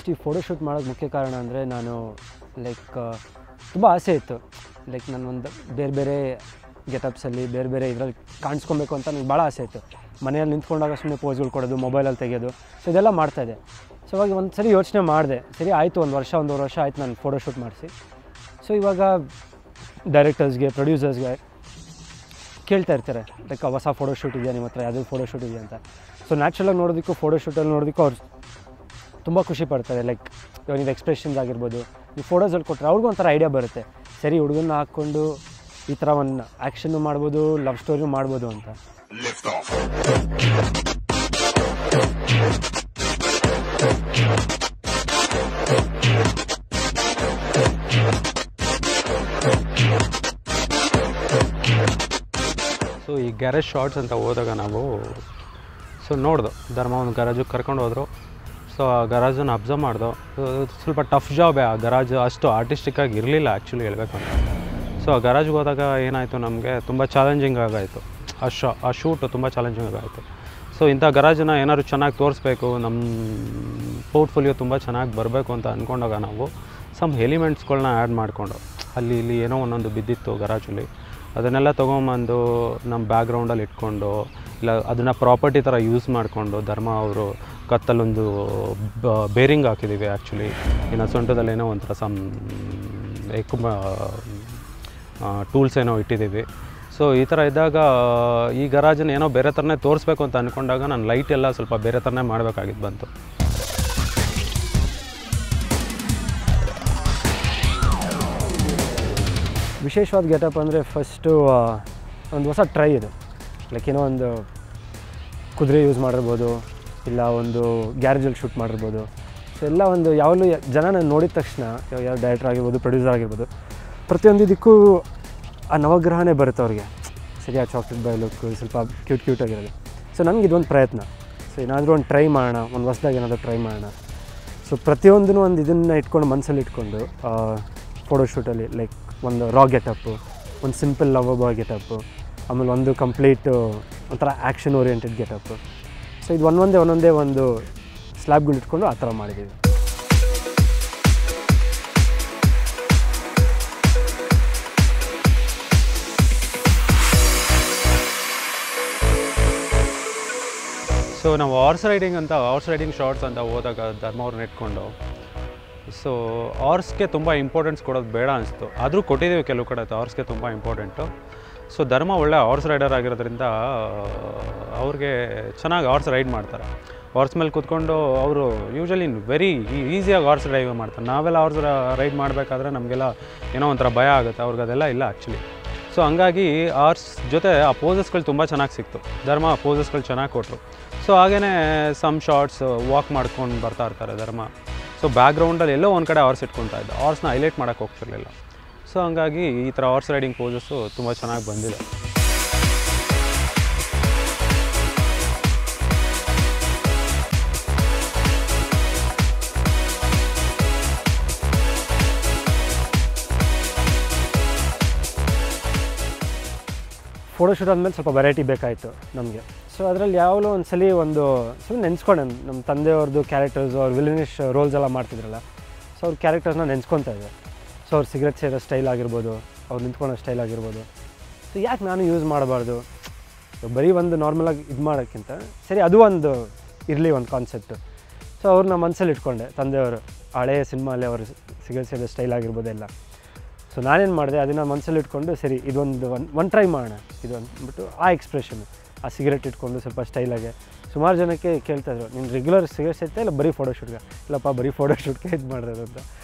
First ಈ photoshoot ಮಾಡೋಕ್ಕೆ ಮುಖ್ಯ ಕಾರಣ ಅಂದರೆ ನಾನು ಲೈಕ್ ತುಂಬ ಆಸೆ ಇತ್ತು. ಲೈಕ್ ನಾನು ಒಂದು ಬೇರೆ ಬೇರೆ ಗೆಟಪ್ಸಲ್ಲಿ ಬೇರೆ ಬೇರೆ ಇದರಲ್ಲಿ ಕಾಣಿಸ್ಕೊಬೇಕು ಅಂತ ನನಗೆ ಭಾಳ ಆಸೆ ಇತ್ತು. ಮನೆಯಲ್ಲಿ ನಿಂತ್ಕೊಂಡಾಗ ಸುಮ್ಮನೆ ಪೋಸ್ಗಳು ಕೊಡೋದು, ಮೊಬೈಲಲ್ಲಿ ತೆಗೆಯೋದು, ಸೊ ಇದೆಲ್ಲ ಮಾಡ್ತಾಯಿದ್ದೆ. ಸೊ ಅವಾಗ ಒಂದು ಸರಿ ಯೋಚನೆ ಮಾಡಿದೆ, ಸರಿ ಆಯಿತು, ಒಂದೂವರೆ ವರ್ಷ ಆಯಿತು ನಾನು ಫೋಟೋಶೂಟ್ ಮಾಡಿಸಿ. ಸೊ ಇವಾಗ ಡೈರೆಕ್ಟರ್ಸ್ಗೆ, ಪ್ರೊಡ್ಯೂಸರ್ಸ್ಗೆ ಕೇಳ್ತಾ ಇರ್ತಾರೆ, ಲೈಕ್ ಹೊಸ ಫೋಟೋಶೂಟ್ ಇದೆಯಾ ನಿಮ್ಮ ಹತ್ರ, ಯಾವುದೇ ಫೋಟೋಶೂಟ್ ಇದೆಯಾ ಅಂತ. ಸೊ ನ್ಯಾಚುರಲಾಗಿ ನೋಡೋದಕ್ಕೂ ಫೋಟೋಶೂಟಲ್ಲಿ ನೋಡೋದಕ್ಕೂ ಅವ್ರು ತುಂಬ ಖುಷಿ ಪಡ್ತಾರೆ. ಲೈಕ್ ಇವಾಗ ನೀವು ಎಕ್ಸ್ಪ್ರೆಷನ್ಸ್ ಆಗಿರ್ಬೋದು, ನೀವು ಫೋಟೋಸಲ್ಲಿ ಕೊಟ್ಟರೆ ಅವ್ರಿಗೂ ಒಂಥರ ಐಡಿಯಾ ಬರುತ್ತೆ, ಸರಿ ಹುಡುಗನ್ನ ಹಾಕ್ಕೊಂಡು ಈ ಥರ ಒಂದು ಆ್ಯಕ್ಷನ್ನು ಮಾಡ್ಬೋದು, ಲವ್ ಸ್ಟೋರಿನೂ ಮಾಡ್ಬೋದು ಅಂತ. ಸೊ ಈ ಗ್ಯಾರೇಜ್ ಶಾರ್ಟ್ಸ್ ಅಂತ ಹೋದಾಗ ನಾವು ನೋಡ್ದು ಧರ್ಮ ಒಂದು ಗರಾಜಿಗೆ ಕರ್ಕೊಂಡು ಹೋದರು. ಸೊ ಆ ಗರಾಜನ್ನು ಅಬ್ಸರ್ವ್ ಮಾಡ್ದು. ಸ್ವಲ್ಪ ಟಫ್ ಜಾಬೇ ಆ ಗರಾಜ್, ಅಷ್ಟು ಆರ್ಟಿಸ್ಟಿಕ್ಕಾಗಿ ಇರಲಿಲ್ಲ ಆ್ಯಕ್ಚುಲಿ ಹೇಳ್ಬೇಕಂದ್ರೆ. ಸೊ ಆ ಗರಾಜ್ಗೆ ಹೋದಾಗ ಏನಾಯಿತು, ನಮಗೆ ತುಂಬ ಚಾಲೆಂಜಿಂಗ್ ಆಗಾಯಿತು. ಆ ಶೂಟು ತುಂಬ ಚಾಲೆಂಜಿಂಗ್ ಆಗಾಯಿತು. ಸೊ ಇಂಥ ಗರಾಜನ್ನು ಏನಾದ್ರು ಚೆನ್ನಾಗಿ ತೋರಿಸ್ಬೇಕು, ನಮ್ಮ ಪೋರ್ಟ್ಫೋಲಿಯೋ ತುಂಬ ಚೆನ್ನಾಗಿ ಬರಬೇಕು ಅಂತ ಅಂದ್ಕೊಂಡಾಗ ನಾವು ಸಮ್ ಎಲಿಮೆಂಟ್ಸ್ಗಳನ್ನ ಆ್ಯಡ್ ಮಾಡಿಕೊಂಡು, ಅಲ್ಲಿ ಇಲ್ಲಿ ಏನೋ ಒಂದೊಂದು ಬಿದ್ದಿತ್ತು ಗರಾಜಲ್ಲಿ, ಅದನ್ನೆಲ್ಲ ತೊಗೊಂಬಂದು ನಮ್ಮ ಬ್ಯಾಕ್ಗ್ರೌಂಡಲ್ಲಿ ಇಟ್ಕೊಂಡು, ಇಲ್ಲ ಅದನ್ನು ಪ್ರಾಪರ್ಟಿ ಥರ ಯೂಸ್ ಮಾಡಿಕೊಂಡು, ಧರ್ಮ ಅವರು ಕತ್ತಲ್ಲೊಂದು ಬೇರಿಂಗ್ ಹಾಕಿದ್ದೀವಿ ಆ್ಯಕ್ಚುಲಿ, ಇನ್ನು ಸೊಂಟದಲ್ಲಿ ಏನೋ ಒಂಥರ ಟೂಲ್ಸ್ ಏನೋ ಇಟ್ಟಿದ್ದೀವಿ. ಸೊ ಈ ಥರ ಇದ್ದಾಗ ಈ ಗರಾಜನ್ನು ಏನೋ ಬೇರೆ ಥರನೇ ತೋರಿಸ್ಬೇಕು ಅಂತ ಅಂದ್ಕೊಂಡಾಗ ನಾನು ಲೈಟ್ ಎಲ್ಲ ಸ್ವಲ್ಪ ಬೇರೆ ಥರನೇ ಮಾಡಬೇಕಾಗಿದ್ದು ಬಂತು. ವಿಶೇಷವಾದ ಗೆಟಪ್ ಅಂದರೆ ಫಸ್ಟು ಒಂದು ಹೊಸ ಟ್ರೈ ಇದು. ಲೈಕ್ ಏನೋ ಒಂದು ಕುದುರೆ ಯೂಸ್ ಮಾಡಿರ್ಬೋದು, ಇಲ್ಲ ಒಂದು ಗ್ಯಾರೇಜಲ್ಲಿ ಶೂಟ್ ಮಾಡಿರ್ಬೋದು. ಸೊ ಎಲ್ಲ ಒಂದು ಯಾವಾಗಲೂ ಜನನ ನೋಡಿದ ತಕ್ಷಣ ಯಾವ ಡೈರೆಕ್ಟರ್ ಆಗಿರ್ಬೋದು, ಪ್ರೊಡ್ಯೂಸರ್ ಆಗಿರ್ಬೋದು, ಪ್ರತಿಯೊಂದು ಇದಕ್ಕೂ ಆ ನವಗ್ರಹನೇ ಬರುತ್ತೆ ಅವ್ರಿಗೆ. ಸರಿ, ಆ ಚಾಕ್ಲೇಟ್ ಬಾಯ್ ಲುಕ್ ಸ್ವಲ್ಪ ಕ್ಯೂಟಾಗಿರೋದು. ಸೊ ನನಗೆ ಇದೊಂದು ಪ್ರಯತ್ನ. ಸೊ ಏನಾದರೂ ಒಂದು ಟ್ರೈ ಮಾಡೋಣ, ಒಂದು ಹೊಸ್ದಾಗಿ ಏನಾದರೂ ಟ್ರೈ ಮಾಡೋಣ. ಸೊ ಪ್ರತಿಯೊಂದೂ ಒಂದು ಇದನ್ನು ಇಟ್ಕೊಂಡು ಮನಸ್ಸಲ್ಲಿ ಇಟ್ಕೊಂಡು ಫೋಟೋಶೂಟಲ್ಲಿ ಲೈಕ್ ಒಂದು ರಾ ಗೆಟಪ್ಪು, ಒಂದು ಸಿಂಪಲ್ ಲವ್ ಬಾಯ್ ಗೆಟಪ್ಪು, ಆಮೇಲೆ ಒಂದು ಕಂಪ್ಲೀಟು ಒಂಥರ ಆ್ಯಕ್ಷನ್ ಓರಿಯೆಂಟೆಡ್ ಗೆಟಪ್ಪು. ಸೊ ಇದು ಒಂದೊಂದೇ ಒಂದು ಸ್ಲ್ಯಾಬ್ಗಳು ಇಟ್ಕೊಂಡು ಆ ಥರ ಮಾಡಿದ್ದೀವಿ. ಸೊ ನಾವು ಹಾರ್ಸ್ ರೈಡಿಂಗ್ ಶಾರ್ಟ್ಸ್ ಅಂತ ಹೋದಾಗ ಧರ್ಮ ಅವ್ರನ್ನ ಇಟ್ಕೊಂಡು, ಸೊ ಹಾರ್ಸ್ಗೆ ತುಂಬ ಇಂಪಾರ್ಟೆನ್ಸ್ ಕೊಡೋದು ಬೇಡ ಅನಿಸ್ತು. ಆದರೂ ಕೊಟ್ಟಿದ್ದೀವಿ ಕೆಲವು ಕಡೆ, ಹಾರ್ಸ್ಗೆ ತುಂಬ ಇಂಪಾರ್ಟೆಂಟು. ಸೊ ಧರ್ಮ ಒಳ್ಳೆ ಹಾರ್ಸ್ ರೈಡರ್ ಆಗಿರೋದ್ರಿಂದ ಅವ್ರಿಗೆ ಚೆನ್ನಾಗಿ ಹಾರ್ಸ್ ರೈಡ್ ಮಾಡ್ತಾರೆ. ಹಾರ್ಸ್ ಮೇಲೆ ಕೂತ್ಕೊಂಡು ಅವರು ಯೂಶ್ವಲಿ ವೆರಿ ಈಸಿಯಾಗಿ ಹಾರ್ಸ್ ಡ್ರೈವ್ ಮಾಡ್ತಾರೆ. ನಾವೆಲ್ಲ ಹಾರ್ಸ್ ರೈಡ್ ಮಾಡಬೇಕಾದ್ರೆ ನಮಗೆಲ್ಲ ಏನೋ ಒಂಥರ ಭಯ ಆಗುತ್ತೆ, ಅವ್ರಿಗೆ ಅದೆಲ್ಲ ಇಲ್ಲ ಆ್ಯಕ್ಚುಲಿ. ಸೊ ಹಂಗಾಗಿ ಹಾರ್ಸ್ ಜೊತೆ ಆ ಪೋಸಸ್ಗಳು ತುಂಬ ಚೆನ್ನಾಗಿ ಸಿಕ್ತು. ಧರ್ಮ ಆ ಪೋಸಸ್ಗಳು ಚೆನ್ನಾಗಿ ಕೊಟ್ಟರು. ಸೊ ಹಾಗೆಯೇ ಸಮ್ ಶಾರ್ಟ್ಸ್ ವಾಕ್ ಮಾಡ್ಕೊಂಡು ಬರ್ತಾ ಇರ್ತಾರೆ ಧರ್ಮ. ಸೊ ಬ್ಯಾಕ್ಗ್ರೌಂಡಲ್ಲಿ ಎಲ್ಲೋ ಒಂದು ಕಡೆ ಹಾರ್ಸ್ ಇಟ್ಕೊತಾ ಇದ್ದ, ಹಾರ್ಸ್ನ ಹೈಲೈಟ್ ಮಾಡೋಕ್ಕೆ ಹೋಗ್ತಿರ್ಲಿಲ್ಲ. ಸೊ ಹಂಗಾಗಿ ಈ ಥರ ಹಾರ್ಸ್ ರೈಡಿಂಗ್ ಪೋಸಸ್ಸು ತುಂಬ ಚೆನ್ನಾಗಿ ಬಂದಿದೆ. ಫೋಟೋಶೂಟ್ ಆದಮೇಲೆ ಸ್ವಲ್ಪ ವೆರೈಟಿ ಬೇಕಾಯಿತು ನಮಗೆ. ಸೊ ಅದರಲ್ಲಿ ಯಾವಾಗಲೂ ಒಂದು ಸಲ ಸುಮ್ಮನೆ ನೆನೆಸ್ಕೊಂಡೆ, ನಮ್ಮ ತಂದೆಯವ್ರದ್ದು ಕ್ಯಾರೆಕ್ಟರ್ಸು, ಅವ್ರು ವಿಲನಿಶ್ ರೋಲ್ಸ್ ಎಲ್ಲ ಮಾಡ್ತಿದ್ರಲ್ಲ, ಸೊ ಅವ್ರ ಕ್ಯಾರೆಕ್ಟರ್ಸ್ನ ನೆನೆಸ್ಕೊತಾ ಇದ್ದೆ. ಸೊ ಅವ್ರು ಸಿಗರೆಟ್ ಸೇರೋ ಸ್ಟೈಲ್ ಆಗಿರ್ಬೋದು, ಅವ್ರು ನಿಂತ್ಕೊಳ್ಳೋ ಸ್ಟೈಲ್ ಆಗಿರ್ಬೋದು. ಸೊ ಯಾಕೆ ನಾನು ಯೂಸ್ ಮಾಡಬಾರ್ದು, ಬರೀ ಒಂದು ನಾರ್ಮಲಾಗಿ ಇದು ಮಾಡೋಕ್ಕಿಂತ ಸರಿ ಅದು ಒಂದು ಇರಲಿ ಒಂದು ಕಾನ್ಸೆಪ್ಟು. ಸೊ ಅವ್ರನ್ನ ಮನಸ್ಸಲ್ಲಿ ಇಟ್ಕೊಂಡೆ, ತಂದೆಯವರು ಹಳೆಯ ಸಿನಿಮಾಲಿ ಅವರು ಸಿಗರೆಟ್ ಸೇರೋ ಸ್ಟೈಲ್ ಆಗಿರ್ಬೋದು ಎಲ್ಲ. ಸೊ ನಾನೇನು ಮಾಡಿದೆ, ಅದನ್ನು ಮನಸ್ಸಲ್ಲಿ ಇಟ್ಕೊಂಡು ಸರಿ ಇದೊಂದು ಟ್ರೈ ಮಾಡೋಣ ಇದು ಅಂದ್ಬಿಟ್ಟು ಆ ಎಕ್ಸ್ಪ್ರೆಷನ್, ಆ ಸಿಗರೆಟ್ ಇಟ್ಕೊಂಡು ಸ್ವಲ್ಪ ಸ್ಟೈಲಾಗೆ. ಸುಮಾರು ಜನಕ್ಕೆ ಕೇಳ್ತಾಯಿದ್ರು, ನೀನು ರೆಗ್ಯುಲರ್ ಸಿಗರೆಟ್ ಸೇರ್ತಾ ಇಲ್ಲ ಬರೀ ಫೋಟೋಶೂಟ್ಗೆ? ಇಲ್ಲಪ್ಪ ಬರೀ ಫೋಟೋಶೂಟ್ಗೆ ಇದು ಮಾಡಿರೋದು ಅಂತ.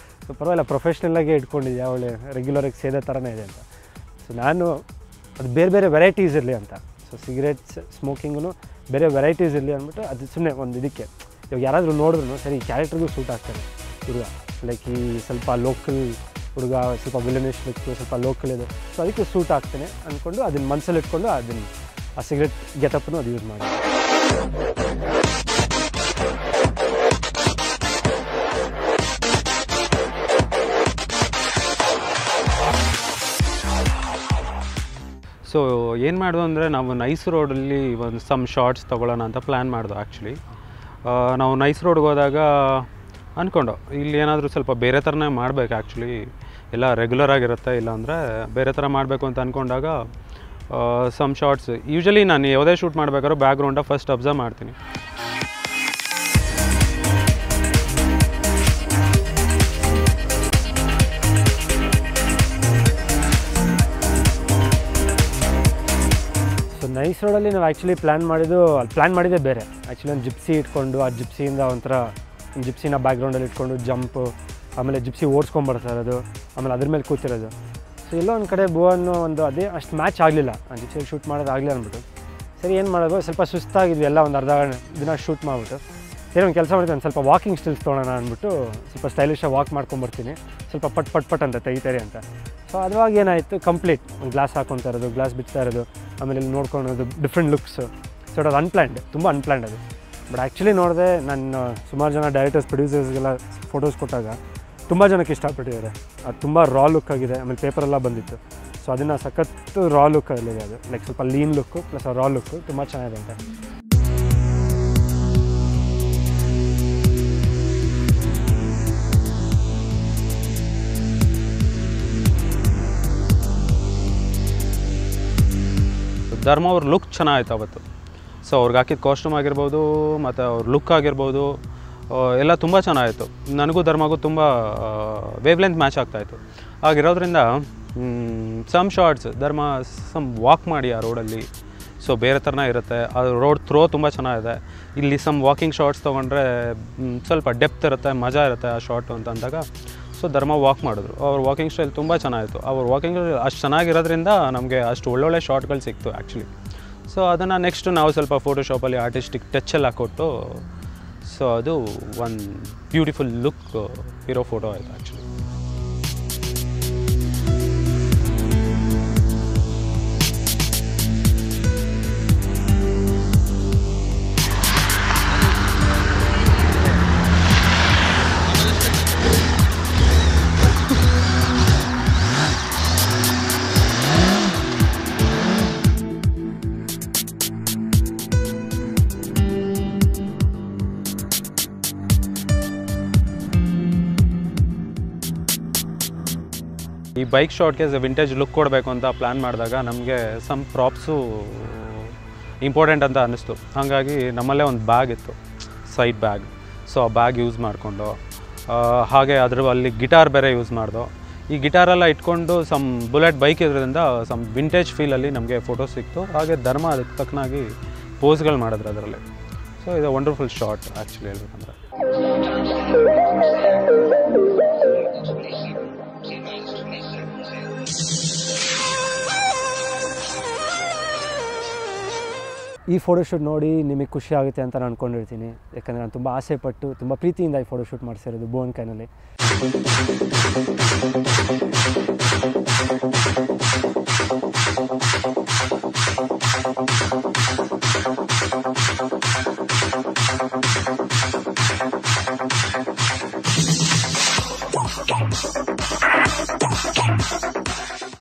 ಸೊ ಪರವಾಗಿಲ್ಲ, ಪ್ರೊಫೆಷ್ನಲ್ಲಾಗೆ ಇಟ್ಕೊಂಡಿದ್ದೆ, ಅವಳೆ ರೆಗ್ಯುಲರಾಗಿ ಸೇದೋ ಥರನೇ ಇದೆ ಅಂತ. ಸೊ ನಾನು ಅದು ಬೇರೆ ಬೇರೆ ವೆರೈಟೀಸ್ ಇರಲಿ ಅಂತ. ಸೊ ಸಿಗರೆಟ್ಸ್ ಸ್ಮೋಕಿಂಗೂ ಬೇರೆ ವೆರೈಟೀಸ್ ಇರಲಿ ಅಂದ್ಬಿಟ್ಟು ಅದು ಸುಮ್ಮನೆ ಒಂದು ಇದಕ್ಕೆ ಇವಾಗ ಯಾರಾದರೂ ನೋಡಿದ್ರು ಸರಿ ಕ್ಯಾರೆಕ್ಟರ್ಗೂ ಸೂಟ್ ಆಗ್ತಾರೆ ಹುಡುಗ. ಲೈಕ್ ಈ ಸ್ವಲ್ಪ ಲೋಕಲ್ ಹುಡುಗ, ಸ್ವಲ್ಪ ವಿಲನಿಶ್ ಲುಕ್, ಸ್ವಲ್ಪ ಲೋಕಲ್ ಇದೆ, ಸೊ ಅದಕ್ಕೆ ಸೂಟ್ ಆಗ್ತಾನೆ ಅಂದ್ಕೊಂಡು ಅದನ್ನು ಮನಸ್ಸಲ್ಲಿ ಇಟ್ಕೊಂಡು ಅದನ್ನು ಆ ಸಿಗರೆಟ್ ಗೆಟಪ್ಪನ್ನು ಅದು ಯೂಸ್ ಮಾಡಿ. ಸೊ ಏನು ಮಾಡಿದ್ವು ಅಂದರೆ, ನಾವು ನೈಸ್ ರೋಡಲ್ಲಿ ಸಮ್ ಶಾರ್ಟ್ಸ್ ತೊಗೊಳ್ಳೋಣ ಅಂತ ಪ್ಲ್ಯಾನ್ ಮಾಡಿದ್ವು ಆ್ಯಕ್ಚುಲಿ. ನಾವು ನೈಸ್ ರೋಡ್ಗೆ ಹೋದಾಗ ಅಂದ್ಕೊಂಡು ಇಲ್ಲಿ ಏನಾದರೂ ಸ್ವಲ್ಪ ಬೇರೆ ಥರನೇ ಮಾಡಬೇಕು ಆ್ಯಕ್ಚುಲಿ, ಎಲ್ಲ ರೆಗ್ಯುಲರ್ ಆಗಿರುತ್ತೆ, ಇಲ್ಲಾಂದರೆ ಬೇರೆ ಥರ ಮಾಡಬೇಕು ಅಂತ ಅಂದ್ಕೊಂಡಾಗ ಸಮ್ ಶಾರ್ಟ್ಸ್ ಯೂಶ್ವಲಿ ನಾನು ಯಾವುದೇ ಶೂಟ್ ಮಾಡಬೇಕಾದ್ರೂ ಬ್ಯಾಕ್ಗ್ರೌಂಡ ಫಸ್ಟ್ ಅಬ್ಸರ್ವ್ ಮಾಡ್ತೀನಿ. ಸೊ ನೈಸ್ ರೋಡಲ್ಲಿ ನಾವು ಆ್ಯಕ್ಚುಲಿ ಪ್ಲ್ಯಾನ್ ಮಾಡಿದ್ದೇ ಬೇರೆ. ಆ್ಯಕ್ಚುಲಿ ಒಂದು ಜಿಪ್ಸಿ ಇಟ್ಕೊಂಡು ಆ ಜಿಪ್ಸಿಯಿಂದ ಒಂಥರ ಜಿಪ್ಸಿನ ಬ್ಯಾಕ್ಗ್ರೌಂಡಲ್ಲಿ ಇಟ್ಕೊಂಡು ಜಂಪು, ಆಮೇಲೆ ಜಿಪ್ಸಿ ಓಡಿಸ್ಕೊಂಬರ್ತಾ ಇರೋದು, ಆಮೇಲೆ ಅದ್ರ ಮೇಲೆ ಕೂತಿರೋದು. ಸೊ ಎಲ್ಲೋ ಒಂದು ಕಡೆ ಭುವನ್ ಒಂದು ಅದೇ ಅಷ್ಟು ಮ್ಯಾಚ್ ಆಗಲಿಲ್ಲ, ಆ ಜಿಪ್ಸಿಯಲ್ಲಿ ಶೂಟ್ ಮಾಡೋದಾಗಲಿ ಅಂದ್ಬಿಟ್ಟು ಸರಿ ಏನು ಮಾಡೋದು, ಸ್ವಲ್ಪ ಸುಸ್ತಾಗಿದ್ವಿ ಎಲ್ಲ, ಒಂದು ಅರ್ಧ ದಿನ ಶೂಟ್ ಮಾಡಿಬಿಟ್ಟು ಸರಿ ಒಂದು ಕೆಲಸ ಮಾಡ್ತೀನಿ, ಒಂದು ಸ್ವಲ್ಪ ವಾಕಿಂಗ್ ಸ್ಟಿಲ್ಸ್ ತೊಗೊಳೋಣ ಅಂದ್ಬಿಟ್ಟು ಸ್ವಲ್ಪ ಸ್ಟೈಲಿಶಾಗಿ ವಾಕ್ ಮಾಡ್ಕೊಂಬರ್ತೀನಿ, ಸ್ವಲ್ಪ ಪಟ್ ಅಂತ ತೆಗಿತಾರೆ ಅಂತ. ಸೊ ಅದ್ರಾಗ ಏನಾಯಿತು, ಕಂಪ್ಲೀಟ್ ಒಂದು ಗ್ಲಾಸ್ ಹಾಕ್ಕೊತಾ ಇರೋದು, ಗ್ಲಾಸ್ ಬಿಡ್ತಾ ಇರೋದು, ಆಮೇಲೆ ಇಲ್ಲಿ ನೋಡ್ಕೊಳೋದು, ಡಿಫ್ರೆಂಟ್ ಲುಕ್ಸು. ಸೊ ಅದು ಅನ್ಪ್ಲ್ಯಾಂಡ್, ತುಂಬ ಅನ್ಪ್ಲ್ಯಾಂಡ್ ಅದು. ಬಟ್ ಆ್ಯಕ್ಚುಲಿ ನೋಡಿದೆ, ನಾನು ಸುಮಾರು ಜನ ಡೈರೆಕ್ಟರ್ಸ್ ಪ್ರೊಡ್ಯೂಸರ್ಸ್ಗೆಲ್ಲ ಫೋಟೋಸ್ ಕೊಟ್ಟಾಗ ತುಂಬ ಜನಕ್ಕೆ ಇಷ್ಟಪಟ್ಟಿದ್ದಾರೆ. ಅದು ತುಂಬ ರಾ ಲುಕ್ ಆಗಿದೆ, ಆಮೇಲೆ ಪೇಪರೆಲ್ಲ ಬಂದಿತ್ತು. ಸೊ ಅದನ್ನು ಸಖತ್ತು ರಾ ಲುಕ್ ಅಲ್ಲಿದೆ, ಅದು ಲೈಕ್ ಸ್ವಲ್ಪ ಲೀನ್ ಲುಕ್ಕು ಪ್ಲಸ್ ರಾ ಲುಕ್ಕು ತುಂಬ ಚೆನ್ನಾಗಿದೆ ಅಂತ. ಧರ್ಮ ಅವ್ರ ಲುಕ್ ಚೆನ್ನಾಗಿತ್ತು ಅವತ್ತು. ಸೊ ಅವ್ರಿಗೆ ಹಾಕಿದ ಕಾಸ್ಟ್ಯೂಮ್ ಆಗಿರ್ಬೋದು ಮತ್ತು ಅವ್ರ ಲುಕ್ ಆಗಿರ್ಬೋದು ಎಲ್ಲ ತುಂಬ ಚೆನ್ನಾಗಿತ್ತು. ನನಗೂ ಧರ್ಮಗೂ ತುಂಬ ವೇವ್ ಲೆಂತ್ ಮ್ಯಾಚ್ ಆಗ್ತಾಯಿತ್ತು. ಆಗಿರೋದ್ರಿಂದ ಸಮ್ ಶಾರ್ಟ್ಸ್ ಧರ್ಮ ವಾಕ್ ಮಾಡಿ ಆ ರೋಡಲ್ಲಿ, ಸೊ ಬೇರೆ ಥರನೇ ಇರುತ್ತೆ. ಅದು ರೋಡ್ ಥ್ರೋ ತುಂಬ ಚೆನ್ನಾಗಿದೆ. ಇಲ್ಲಿ ವಾಕಿಂಗ್ ಶಾರ್ಟ್ಸ್ ತೊಗೊಂಡ್ರೆ ಸ್ವಲ್ಪ ಡೆಪ್ತ್ ಇರುತ್ತೆ, ಮಜಾ ಇರುತ್ತೆ ಆ ಶಾರ್ಟು ಅಂತ ಅಂದಾಗ ಸೊ ಧರ್ಮ ವಾಕ್ ಮಾಡಿದ್ರು. ಅವ್ರ ವಾಕಿಂಗ್ ಸ್ಟೈಲ್ ತುಂಬ ಚೆನ್ನಾಗಿತ್ತು. ಅವ್ರ ವಾಕಿಂಗ್ ಅಷ್ಟು ಚೆನ್ನಾಗಿರೋದ್ರಿಂದ ನಮಗೆ ಅಷ್ಟು ಒಳ್ಳೊಳ್ಳೆ ಶಾರ್ಟ್ಗಳು ಸಿಕ್ತು ಆ್ಯಕ್ಚುಲಿ. ಸೊ ಅದನ್ನು ನೆಕ್ಸ್ಟು ನಾವು ಸ್ವಲ್ಪ ಫೋಟೋಶಾಪಲ್ಲಿ ಆರ್ಟಿಸ್ಟಿಕ್ ಟಚೆಲ್ಲ ಕೊಟ್ಟು ಸೊ ಅದು ಒಂದು ಬ್ಯೂಟಿಫುಲ್ ಲುಕ್ ಇರೋ ಫೋಟೋ ಆಯಿತು ಆ್ಯಕ್ಚುಲಿ. ಈ ಬೈಕ್ ಶಾರ್ಟ್ಗೆ ವಿಂಟೇಜ್ ಲುಕ್ ಕೊಡಬೇಕು ಅಂತ ಪ್ಲ್ಯಾನ್ ಮಾಡಿದಾಗ ನಮಗೆ ಸಮ್ ಪ್ರಾಪ್ಸು ಇಂಪಾರ್ಟೆಂಟ್ ಅಂತ ಅನ್ನಿಸ್ತು. ಹಾಗಾಗಿ ನಮ್ಮಲ್ಲೇ ಒಂದು ಬ್ಯಾಗ್ ಇತ್ತು, ಸೈಡ್ ಬ್ಯಾಗ್. ಸೊ ಆ ಬ್ಯಾಗ್ ಯೂಸ್ ಮಾಡಿಕೊಂಡು ಹಾಗೆ ಅಲ್ಲಿ ಗಿಟಾರ್ ಬೇರೆ ಯೂಸ್ ಮಾಡ್ದೋ. ಈ ಗಿಟಾರೆಲ್ಲ ಇಟ್ಕೊಂಡು ಬುಲೆಟ್ ಬೈಕ್ ಇರೋದ್ರಿಂದ ವಿಂಟೇಜ್ ಫೀಲಲ್ಲಿ ನಮಗೆ ಫೋಟೋ ಸಿಕ್ತು. ಹಾಗೆ ಧರ್ಮ ಅದಕ್ಕೆ ತಕ್ಕನಾಗಿ ಪೋಸ್ಗಳು ಮಾಡಿದ್ರು ಅದರಲ್ಲಿ. ಸೊ ಇದು ವಂಡರ್ಫುಲ್ ಶಾರ್ಟ್ ಆ್ಯಕ್ಚುಲಿ ಹೇಳ್ಬೇಕಂದ್ರೆ. ಈ ಫೋಟೋಶೂಟ್ ನೋಡಿ ನಿಮಗೆ ಖುಷಿ ಆಗುತ್ತೆ ಅಂತ ನಾನು ಅಂದ್ಕೊಂಡಿರ್ತೀನಿ. ಯಾಕಂದರೆ ನಾನು ತುಂಬ ಆಸೆ ಪಟ್ಟು ತುಂಬ ಪ್ರೀತಿಯಿಂದ ಈ ಫೋಟೋಶೂಟ್ ಮಾಡಿಸಿರೋದು ಭುವನ್ ಕೈನಲ್ಲಿ.